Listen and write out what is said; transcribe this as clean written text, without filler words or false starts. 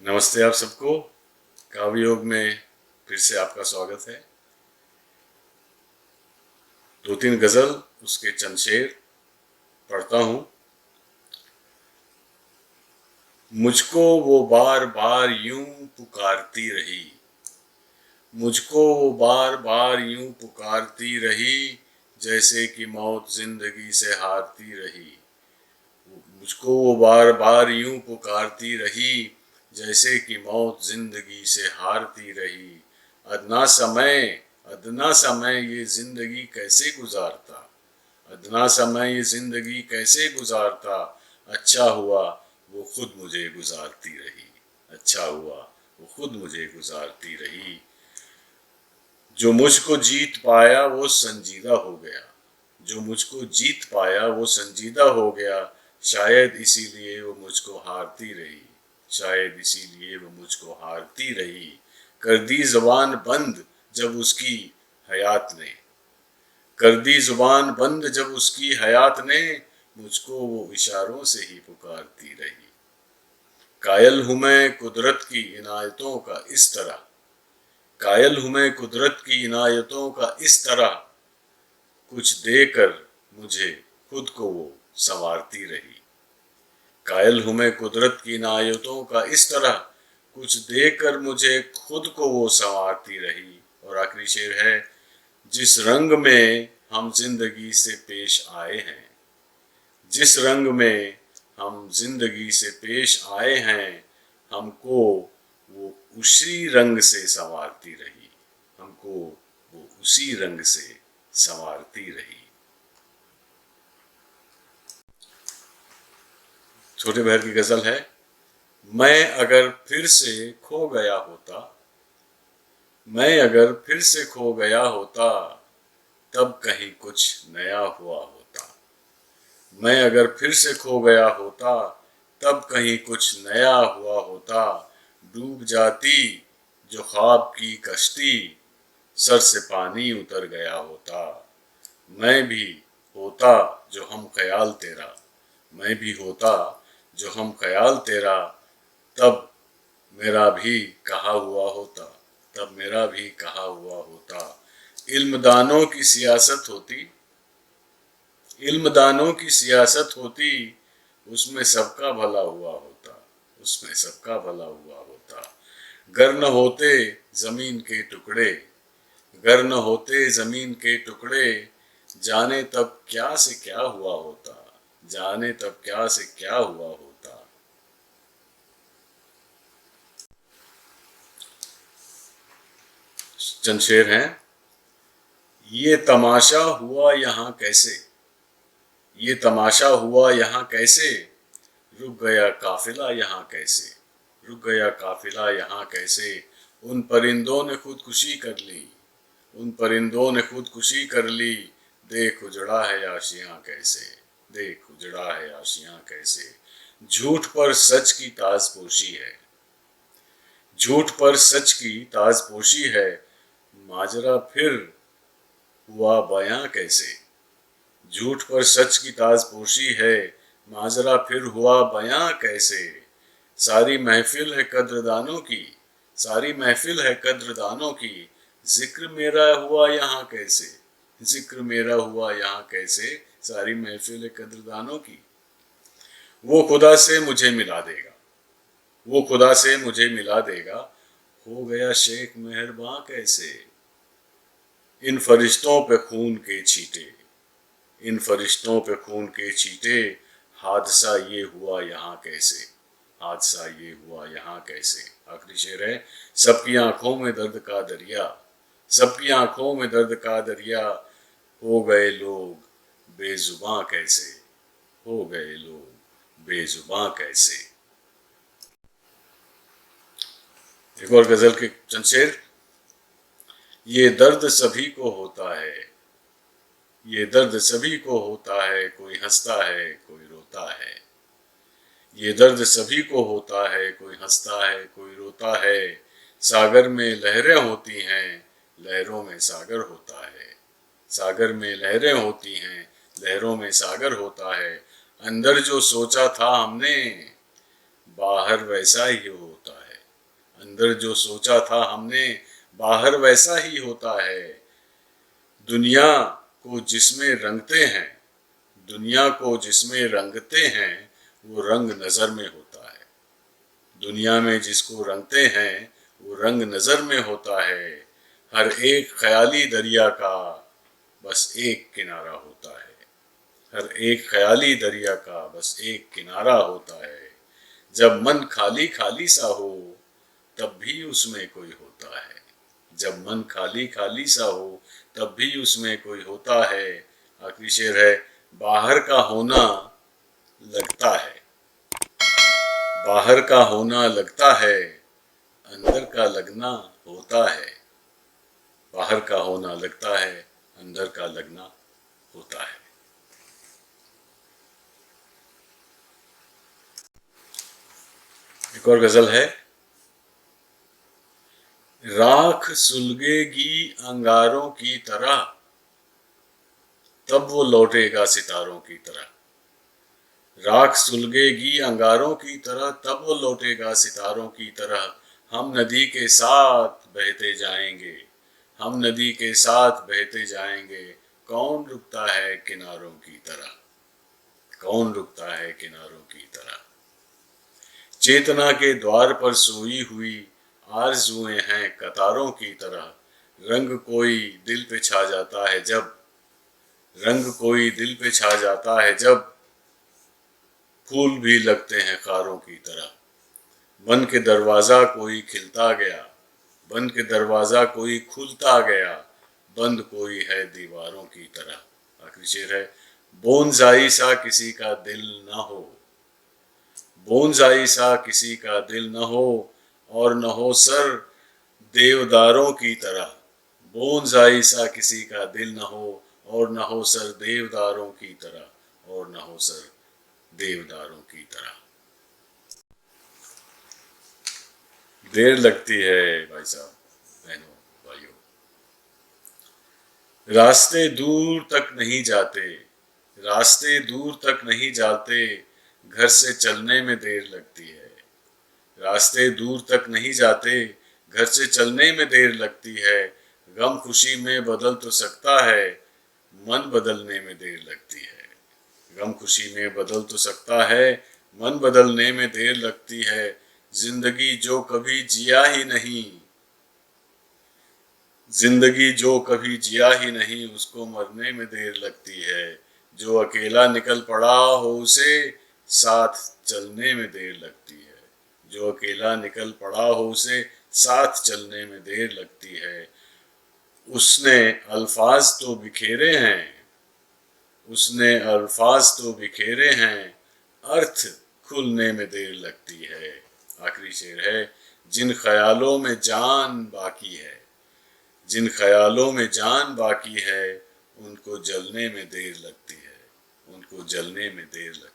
नमस्ते आप सबको। काव्य योग में फिर से आपका स्वागत है। दो तीन गजल, उसके चंद शेर पढ़ता हूँ। मुझको वो बार बार यूं पुकारती रही, मुझको वो बार बार यूं पुकारती रही, जैसे कि मौत जिंदगी से हारती रही। मुझको वो बार बार यूं पुकारती रही, जैसे कि मौत जिंदगी से हारती रही। अदना समय, अदना समय ये जिंदगी कैसे गुजारता, अदना समय ये जिंदगी कैसे गुजारता। अच्छा हुआ वो खुद मुझे गुजारती रही, अच्छा हुआ वो खुद मुझे गुजारती रही। जो मुझको जीत पाया वो संजीदा हो गया, जो मुझको जीत पाया वो संजीदा हो गया। शायद इसीलिए वो मुझको हारती रही, शायद इसीलिए वो मुझको हारती रही। कर दी जुबान बंद जब उसकी हयात ने, कर दी जुबान बंद जब उसकी हयात ने, मुझको वो इशारों से ही पुकारती रही। कायल हूँ मैं कुदरत की इनायतों का इस तरह, कायल हूँ मैं कुदरत की इनायतों का इस तरह। कुछ देकर मुझे खुद को वो संवारती रही। कायल हूँ मैं कुदरत की इनायतों का इस तरह, कुछ देकर मुझे खुद को वो संवारती रही। और आखिरी शेर है, जिस रंग में हम जिंदगी से पेश आए हैं, जिस रंग में हम जिंदगी से पेश आए हैं, हमको वो उसी रंग से संवारती रही, हमको वो उसी रंग से संवारती रही। छोटे बहर की गजल है। मैं अगर फिर से खो गया होता, मैं अगर फिर से खो गया होता, तब कहीं कुछ नया हुआ होता। मैं अगर फिर से खो गया होता, तब कहीं कुछ नया हुआ होता। डूब जाती जो ख्वाब की कश्ती, सर से पानी उतर गया होता। मैं भी होता जो हम ख्याल तेरा, मैं भी होता जो हम ख्याल तेरा, तब मेरा भी कहा हुआ होता, तब मेरा भी कहा हुआ होता। इल्मदानों की सियासत होती, इल्मदानों की सियासत होती, उसमें सबका भला हुआ होता, उसमें सबका भला हुआ होता। गर न होते जमीन के टुकड़े, गर न होते जमीन के टुकड़े, जाने तब क्या से क्या हुआ होता, जाने तब क्या से क्या हुआ होता। चंद शेर हैं। ये तमाशा हुआ यहाँ कैसे, ये तमाशा हुआ यहाँ कैसे, रुक गया काफिला यहाँ कैसे, रुक गया काफिला यहाँ कैसे। उन परिंदों ने खुदकुशी कर ली, उन परिंदों ने खुदकुशी कर ली, देख उजड़ा है आशियाँ कैसे, देख उजड़ा है आशियाँ कैसे। झूठ पर सच की ताजपोशी है, झूठ पर सच की ताजपोशी है, माजरा फिर हुआ बयां कैसे। झूठ पर सच की ताजपोशी है, माजरा फिर हुआ बयां कैसे। सारी महफिल है कद्रदानों की, सारी महफिल है कद्रदानों की, जिक्र मेरा हुआ यहाँ कैसे, जिक्र मेरा हुआ यहाँ कैसे। सारी महफिल है कद्रदानों की। वो खुदा से मुझे मिला देगा, वो खुदा से मुझे मिला देगा, हो गया शेख मेहरबां कैसे। इन फरिश्तों पे खून के छींटे, इन फरिश्तों पे खून के छींटे, हादसा ये हुआ यहाँ कैसे, हादसा ये हुआ यहाँ कैसे। आखिरी शेर है। सबकी आंखों में दर्द का दरिया, सबकी आंखों में दर्द का दरिया, हो गए लोग बेजुबां कैसे, हो गए लोग बेजुबां कैसे। एक और गजल के चंद शेर। ये दर्द सभी को होता है, ये दर्द सभी को होता है, कोई हंसता है कोई रोता है। ये दर्द सभी को होता है, कोई हंसता है कोई रोता है। सागर में लहरें होती हैं, लहरों में सागर होता है, सागर में लहरें होती हैं, लहरों में सागर होता है। अंदर जो सोचा था हमने, बाहर वैसा ही होता है, अंदर जो सोचा था हमने बाहर वैसा ही होता है। दुनिया को जिसमें रंगते हैं, दुनिया को जिसमें रंगते हैं, वो रंग नज़र में होता है। दुनिया में जिसको रंगते हैं वो रंग नज़र में होता है। हर एक ख्याली दरिया का बस एक किनारा होता है। हर एक ख्याली दरिया का बस एक किनारा होता है। जब मन खाली खाली सा हो तब भी उसमें कोई होता है। जब मन खाली खाली सा हो तब भी उसमें कोई होता है। आखिरी शेर है, बाहर का होना लगता है, बाहर का होना लगता है, अंदर का लगना होता है। बाहर का होना लगता है, अंदर का लगना होता है। एक और गजल है, राख सुलगेगी अंगारों की तरह, तब वो लौटेगा सितारों की तरह। राख सुलगेगी अंगारों की तरह, तब वो लौटेगा सितारों की तरह। हम नदी के साथ बहते जाएंगे, हम नदी के साथ बहते जाएंगे। कौन रुकता है किनारों की तरह, कौन रुकता है किनारों की तरह। चेतना के द्वार पर सोई हुई आरज़ुएं हैं कतारों की तरह। रंग कोई दिल पे छा जाता है जब, रंग कोई दिल पे छा जाता है जब, फूल भी लगते हैं खारों की तरह। बन के दरवाज़ा कोई खिलता गया, बन के दरवाज़ा कोई खुलता गया, बंद कोई है दीवारों की तरह। आखिरी शेर है, बोनजाई सा किसी का दिल न हो, बोनजाई सा किसी का दिल न हो, और न हो सर देवदारों की तरह। बोनजाई सा किसी का दिल न हो और न हो सर देवदारों की तरह, और न हो सर देवदारों की तरह। देर लगती है भाई साहब, बहनों, भाइयों। रास्ते दूर तक नहीं जाते, रास्ते दूर तक नहीं जाते, घर से चलने में देर लगती है। रास्ते दूर तक नहीं जाते, घर से चलने में देर लगती है। गम खुशी में बदल तो सकता है, मन बदलने में देर लगती है। गम खुशी में बदल तो सकता है, मन बदलने में देर लगती है। जिंदगी जो कभी जिया ही नहीं, जिंदगी जो कभी जिया ही नहीं, उसको मरने में देर लगती है। जो अकेला निकल पड़ा हो उसे साथ चलने में देर लगती है। जो अकेला निकल पड़ा हो उसे साथ चलने में देर लगती है। उसने अल्फाज तो बिखेरे हैं, उसने अल्फाज तो बिखेरे हैं, अर्थ खुलने में देर लगती है। आखिरी शेर है, जिन ख्यालों में जान बाकी है, जिन ख्यालों में जान बाकी है, उनको जलने में देर लगती है, उनको जलने में देर लगती है।